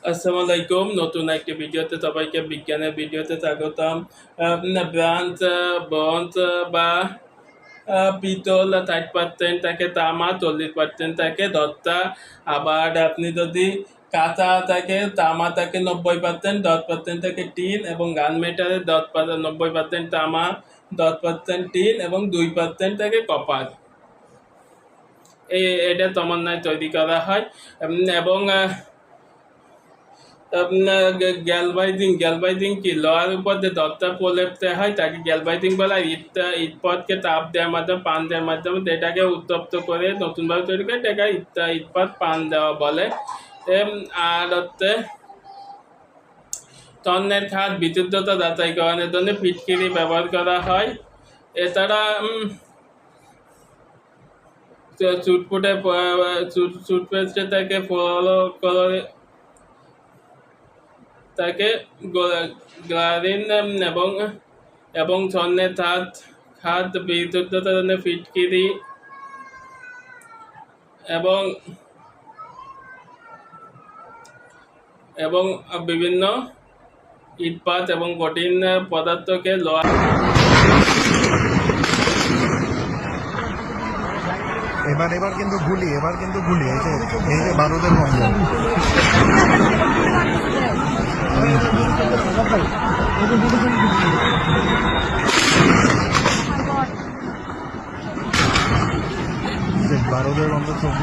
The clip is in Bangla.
আসসালামু আলাইকুম। নতুন একটি ভিডিওতে সবাইকে বিজ্ঞানের ভিডিওতে স্বাগতম। ব্রোঞ্জ বা পিতল 60% থাকে, তামা 40% থাকে, দত্তা। আবার আপনি যদি কাঁচা থাকে, তামা থাকে 90%, 10% থাকে টিন, এবং গান মেটারে 90% তামা, 10% টিন এবং 2% থাকে কপার। এটা তমন্নায় তৈরি করা হয়। এবং গ্যালভাইজিং কি লোহার উপর যে দরজা প্রলেপতে হয় তাকে গ্যালভাইজিং বলা। ইটপাটকে তাপ দেওয়ার মাধ্যমে, পান দেওয়ার মাধ্যমে এটাকে উত্তপ্ত করে নতুনভাবে তৈরি করে এটাকে ইটপাট পান দেওয়া বলে। আর হচ্ছে তন্নের খাত বিশুদ্ধতা যাচাইকরণের জন্য ফিটকিরি ব্যবহার করা হয়। এছাড়া চুটপেস্টে তাকে ফলো করে তাকে গ্লারিন এবং স্বর্ণের খাত বিশুদ্ধতার জন্য ফিটকিরি এবং বিভিন্ন ইটপাত এবং কঠিন পদার্থকে লোহা। এবার কিন্তু গুলি এই যে বারুদের গন্ধ। বারুদের গন্ধ চোখ